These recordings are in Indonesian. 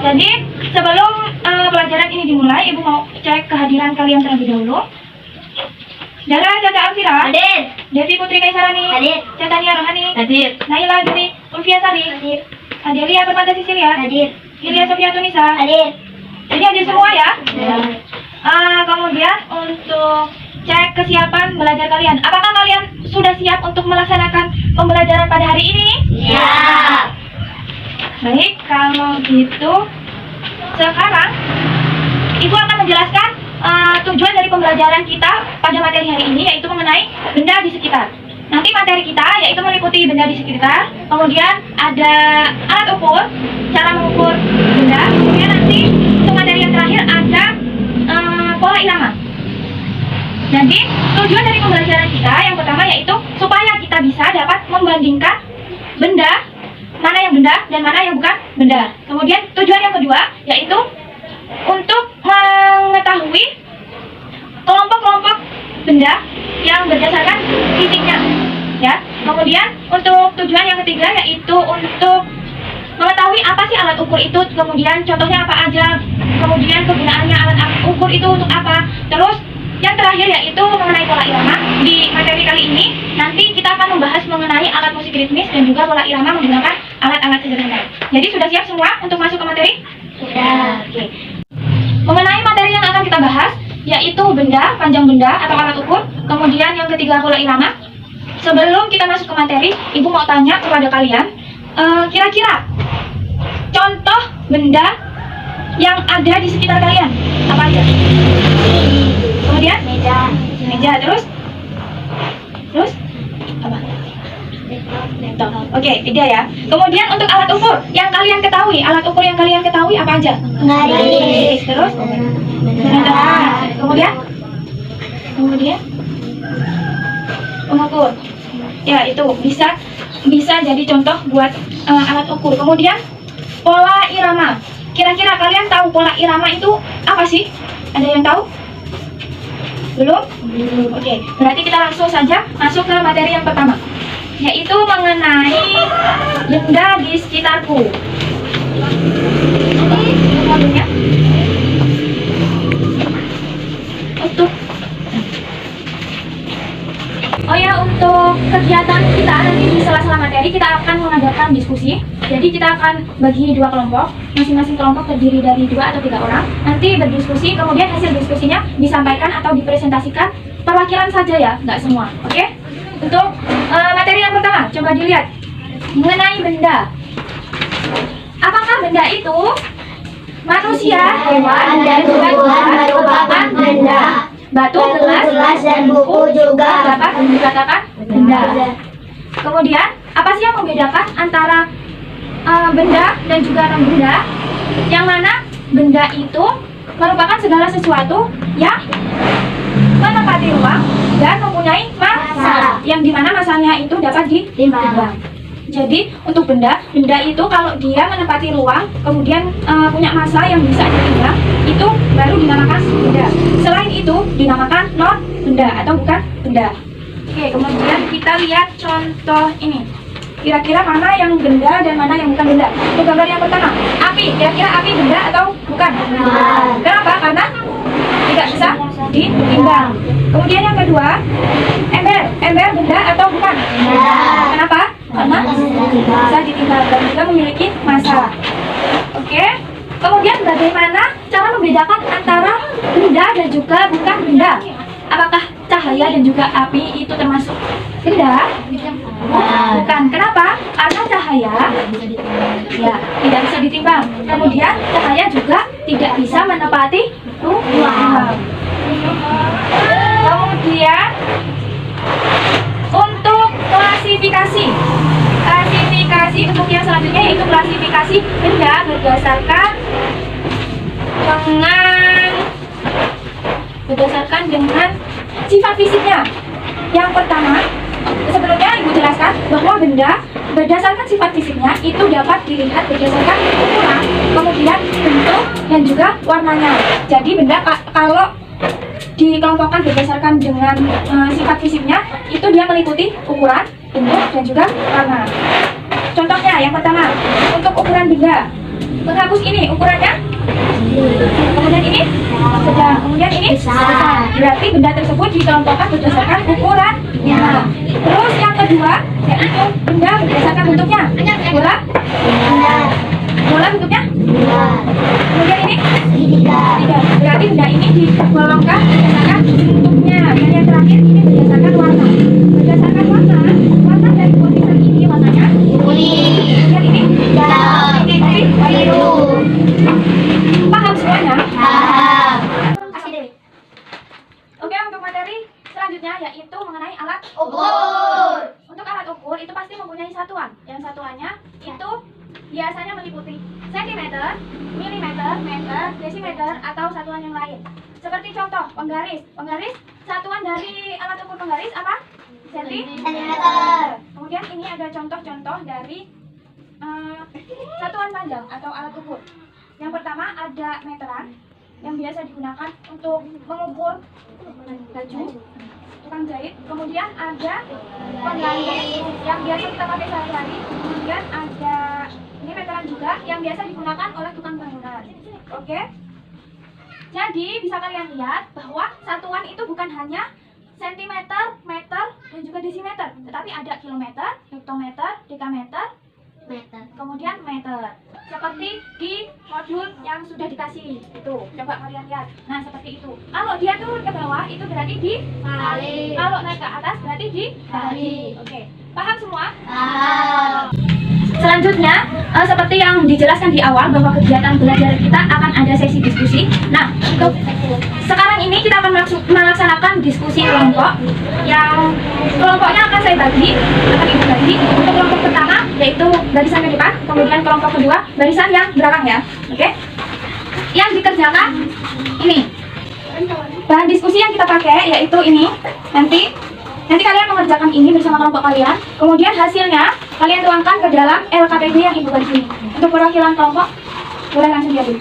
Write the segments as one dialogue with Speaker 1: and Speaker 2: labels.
Speaker 1: Jadi sebelum pelajaran ini dimulai, Ibu mau cek kehadiran kalian terlebih dahulu. Dara Caca Alfira,
Speaker 2: Hadir.
Speaker 1: Devi Putri Kaisarani,
Speaker 2: Hadir.
Speaker 1: Catania Rohani,
Speaker 2: Hadir.
Speaker 1: Naila Dwi Ulfiasari,
Speaker 2: Hadir.
Speaker 1: Adelia Permata Sisilia,
Speaker 2: Hadir.
Speaker 1: Hilya Sofia Tunisa.
Speaker 2: Hadir.
Speaker 1: Jadi hadir semua ya.
Speaker 2: Ya.
Speaker 1: Kemudian untuk cek kesiapan belajar kalian. Apakah kalian sudah siap untuk melaksanakan pembelajaran pada hari ini?
Speaker 2: Siap.
Speaker 1: Baik, kalau gitu sekarang Ibu akan menjelaskan tujuan dari pembelajaran kita pada materi hari ini, yaitu mengenai benda di sekitar. Nanti materi kita yaitu meliputi benda di sekitar, kemudian ada alat ukur, cara mengukur benda, kemudian nanti untuk materi yang terakhir ada pola irama. Jadi tujuan dari pembelajaran kita yang pertama yaitu supaya kita bisa dapat membandingkan benda, mana yang benda dan mana yang bukan benda. Kemudian tujuan yang kedua yaitu untuk mengetahui kelompok-kelompok benda yang berdasarkan fisiknya, ya. Kemudian untuk tujuan yang ketiga yaitu untuk mengetahui apa sih alat ukur itu, kemudian contohnya apa aja, kemudian kegunaannya alat ukur itu untuk apa. Terus yang terakhir yaitu mengenai pola irama. Di materi kali ini nanti kita akan membahas mengenai alat musik ritmis dan juga pola irama menggunakan alat-alat sederhana. Jadi sudah siap semua untuk masuk ke materi?
Speaker 2: Sudah.
Speaker 1: Oke. Mengenai materi yang akan kita bahas yaitu benda, panjang benda atau alat ukur, kemudian yang ketiga pola irama. Sebelum kita masuk ke materi, Ibu mau tanya kepada kalian, kira-kira contoh benda yang ada di sekitar kalian apa aja? Kemudian meja, terus apa? Laptop. Oke, tidak ya. Kemudian untuk alat ukur yang kalian ketahui, apa aja?
Speaker 2: Garis.
Speaker 1: Terus kemudian pengukur. Ya, itu bisa jadi contoh buat alat ukur. Kemudian pola irama. Kira-kira kalian tahu pola irama itu apa sih? Ada yang tahu? Belum? Oke, berarti kita langsung saja masuk ke materi yang pertama, yaitu mengenai benda di sekitarku. Ini mobilnya. Untuk kegiatan kita nanti di sela-sela materi kita akan mengadakan diskusi. Jadi kita akan bagi dua kelompok, masing-masing kelompok terdiri dari 2 atau 3 orang. Nanti berdiskusi, kemudian hasil diskusinya disampaikan atau dipresentasikan perwakilan saja ya, nggak semua. Oke? Untuk materi yang pertama, coba dilihat mengenai benda. Apakah benda itu manusia, hewan, dan tumbuhan merupakan benda? Batu, gelas,
Speaker 2: dan buku juga
Speaker 1: dapat dikatakan benda. Kemudian, apa sih yang membedakan antara benda dan juga non-benda? Yang mana benda itu merupakan segala sesuatu yang menempati ruang dan mempunyai massa, yang dimana massanya itu dapat ditimbang. Jadi untuk benda itu kalau dia menempati ruang, kemudian punya massa yang bisa ditimbang, itu baru dinamakan benda. Selain itu dinamakan non benda atau bukan benda. Oke, kemudian kita lihat contoh ini. Kira-kira mana yang benda dan mana yang bukan benda? Untuk gambar yang pertama, api. Kira-kira api benda atau bukan? Kenapa? Karena tidak bisa ditimbang. Kemudian yang kedua, ember. Ember benda atau bukan? Kenapa? Karena bisa ditimbang dan juga memiliki massa. Oke. Kemudian bagaimana cara membedakan antara benda dan juga bukan benda? Apakah cahaya dan juga api itu termasuk benda? Bukan. Kenapa? Karena cahaya ya tidak bisa ditimbang. Kemudian cahaya juga tidak bisa menepati ruang. Kemudian untuk klasifikasi untuk yang selanjutnya yaitu klasifikasi benda berdasarkan dengan sifat fisiknya. Yang pertama, sebelumnya Ibu jelaskan bahwa benda berdasarkan sifat fisiknya itu dapat dilihat berdasarkan ukuran, kemudian bentuk dan juga warnanya. Jadi benda kalau dikelompokkan berdasarkan dengan sifat fisiknya itu dia meliputi ukuran, bentuk dan juga warna. Contohnya yang pertama, untuk ukuran benda menghapus ini ukurannya. Kemudian ini sedang, kemudian ini besar. Berarti benda tersebut dikelompokkan berdasarkan ukurannya. Terus yang kedua yaitu benda berdasarkan bentuknya. Bola bentuknya. Kemudian ini tiga. Berarti benda ini digolongkan berdasarkan bentuknya. Dan yang terakhir ini berdasarkan warna. Berdasarkan warna dari tulisan ini warnanya kuning. Kemudian ini biru. Paham semuanya?
Speaker 2: Paham.
Speaker 1: Oke, untuk materi selanjutnya yaitu mengenai alat
Speaker 2: Ukur.
Speaker 1: Untuk alat ukur itu pasti mempunyai satuan. Yang satuannya itu biasanya meliputi sentimeter, milimeter, meter, desimeter, atau satuan yang lain. Seperti contoh, penggaris. Penggaris, satuan dari alat ukur penggaris apa?
Speaker 2: Sentimeter.
Speaker 1: Kemudian ini ada contoh-contoh dari satuan panjang atau alat ukur. Yang pertama ada meteran yang biasa digunakan untuk mengukur baju, tukang jahit. Kemudian ada penggaris yang biasa kita pakai sehari-hari. Kemudian ada ini meteran juga yang biasa digunakan oleh tukang bangunan. Oke. Jadi bisa kalian lihat bahwa satuan itu bukan hanya sentimeter, meter, dan juga desimeter, tetapi ada kilometer, hektometer, dekameter, kemudian meter. Seperti di modul yang sudah dikasih itu. Coba kalian lihat. Nah, seperti itu. Kalau dia turun ke bawah itu berarti dikali. Kalau naik ke atas berarti dibagi. Oke. Paham semua?
Speaker 2: Paham.
Speaker 1: Selanjutnya, seperti yang dijelaskan di awal bahwa kegiatan belajar kita akan ada sesi diskusi. Nah, untuk sekarang ini kita akan melaksanakan diskusi kelompok. Yang kelompoknya akan saya bagi, akan ibu bagi. Untuk kelompok pertama yaitu barisan ke depan, kemudian kelompok kedua barisan yang belakang ya. Oke? Yang dikerjakan ini. Bahan diskusi yang kita pakai yaitu ini. Nanti kalian mengerjakan ini bersama kelompok kalian. Kemudian hasilnya kalian tuangkan ke dalam LKPD yang ibu bagi ini. Untuk perwakilan kelompok boleh langsung diambil.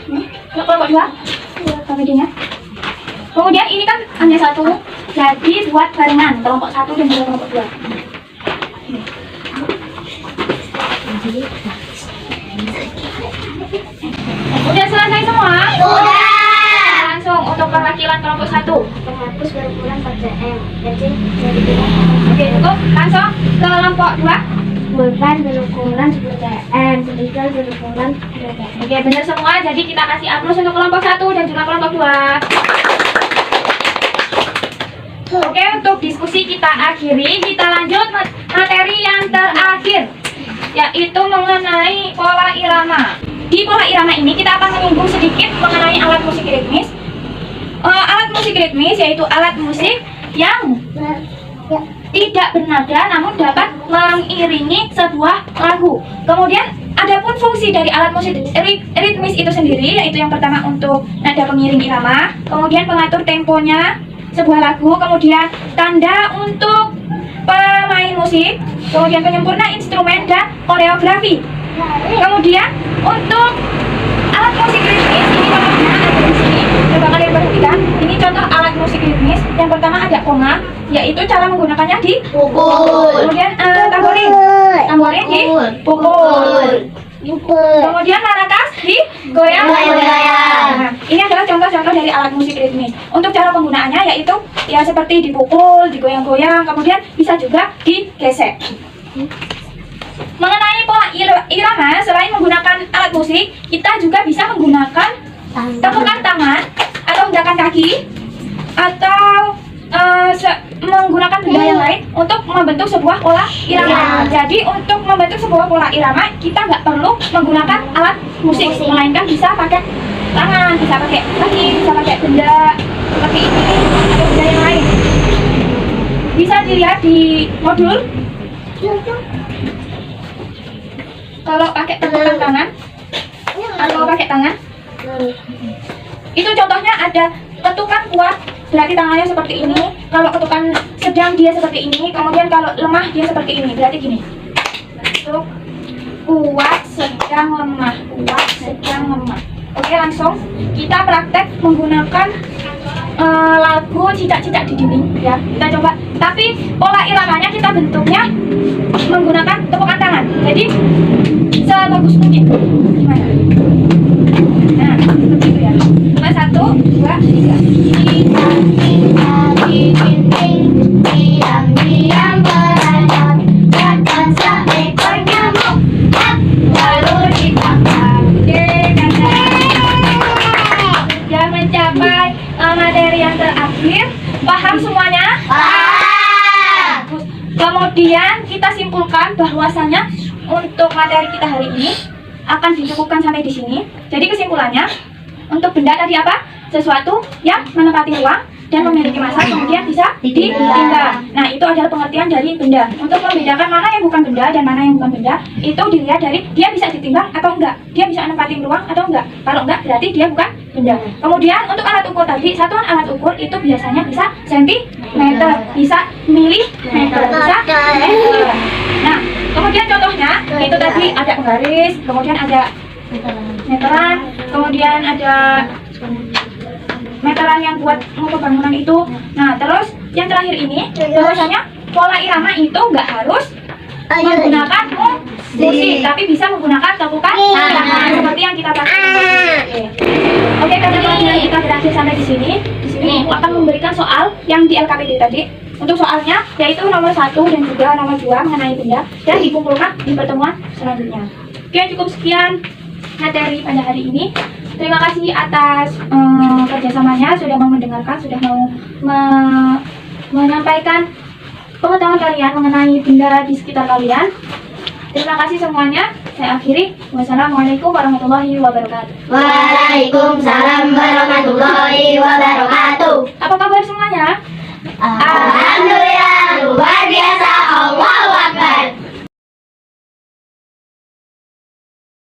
Speaker 1: Untuk kelompok 2 LKPD-nya. Kemudian ini kan hanya satu, jadi buat barengan kelompok 1 dan juga kelompok 2. Udah selesai semua?
Speaker 2: Sudah.
Speaker 1: Langsung untuk perwakilan kelompok 1.
Speaker 2: Penghapus berukuran 4 cm. Kecil dari
Speaker 1: Oke, cukup. Langsung ke kelompok 2.
Speaker 2: Pulpen berukuran 10 cm. Sedikit berukuran 2 cm.
Speaker 1: Oke, benar semua. Jadi kita kasih aplaus untuk kelompok 1 dan juga kelompok 2. Oke, untuk diskusi kita akhiri. Kita lanjut materi yang terakhir, yaitu mengenai pola irama. Di pola irama ini kita akan menyinggung sedikit mengenai alat musik ritmis. Alat musik ritmis yaitu alat musik yang tidak bernada namun dapat mengiringi sebuah lagu. Kemudian adapun fungsi dari alat musik ritmis itu sendiri yaitu yang pertama untuk nada pengiring irama, kemudian pengatur temponya sebuah lagu, kemudian tanda untuk pemain musik, kemudian penyempurna instrumen dan koreografi. Kemudian untuk alat musik ritmis ini contohnya ada di sini. Coba kalian perhatikan. Ini contoh alat musik ritmis. Yang pertama ada koma, yaitu cara menggunakannya di
Speaker 2: Pukul.
Speaker 1: Kemudian tamborin di pukul. Kemudian maracas di goyang. Nah, ini adalah contoh-contoh dari alat musik ritmis. Untuk cara penggunaannya yaitu ya seperti dipukul, digoyang-goyang, kemudian bisa juga digesek. Mengenai pola irama, selain menggunakan alat musik, kita juga bisa menggunakan tepukan tangan atau hentakan kaki atau menggunakan benda yang lain untuk membentuk sebuah pola irama. Jadi untuk membentuk sebuah pola irama, kita nggak perlu menggunakan alat musik, melainkan bisa pakai tangan, bisa pakai kaki, bisa pakai benda seperti ini atau benda yang lain. Bisa dilihat di modul. Kalau pakai tepukan tangan atau pakai tangan, itu contohnya ada ketukan kuat, berarti tangannya seperti ini. Kalau ketukan sedang dia seperti ini, kemudian kalau lemah dia seperti ini, berarti gini. Untuk kuat, sedang, lemah, kuat, sedang, lemah. Oke, langsung kita praktek menggunakan lagu cicak-cicak di dinding ya. Kita coba. Tapi pola iramanya kita bentuknya menggunakan tepukan tangan. Jadi sebagai bagus mungkin. Gimana? Nah, seperti itu ya. Coba 1, 2, 3.
Speaker 2: Kita di dinding, diam-diam berayap, datang seekor nyamuk, lalu ditangkap.
Speaker 1: Oke, sudah mencapai materi yang terakhir. Paham semuanya? Kemudian kita simpulkan bahwasannya untuk materi kita hari ini akan dicukupkan sampai di sini. Jadi kesimpulannya, untuk benda tadi apa? Sesuatu yang menempati ruang dan memiliki massa kemudian bisa ditimbang. Nah, itu adalah pengertian dari benda. Untuk membedakan mana yang bukan benda dan mana yang bukan benda, itu dilihat dari dia bisa ditimbang atau enggak, dia bisa menempati ruang atau enggak. Kalau enggak, berarti dia bukan benda. Kemudian untuk alat ukur tadi, satuan alat ukur itu biasanya bisa sentimeter, bisa milimeter, bisa meter. Nah, kemudian contohnya itu tadi ada penggaris, kemudian ada meteran, kemudian ada meteran yang buat ngukur bangunan itu. Nah, terus yang terakhir ini bahwasanya pola irama itu nggak harus menggunakan musik, tapi bisa menggunakan tepukan tangan seperti yang kita pakai. Oke, karena pelajaran kita berakhir sampai di sini. Di sini aku akan memberikan soal yang di LKPD tadi. Untuk soalnya yaitu nomor 1 dan juga nomor 2 mengenai benda dan dikumpulkan di pertemuan selanjutnya. Oke, cukup sekian materi pada hari ini. Terima kasih atas kerjasamanya, sudah mau mendengarkan, sudah mau menyampaikan pengetahuan kalian mengenai benda di sekitar kalian. Terima kasih semuanya. Saya akhiri. Wassalamualaikum warahmatullahi wabarakatuh.
Speaker 2: Waalaikumsalam warahmatullahi wabarakatuh.
Speaker 1: Apa kabar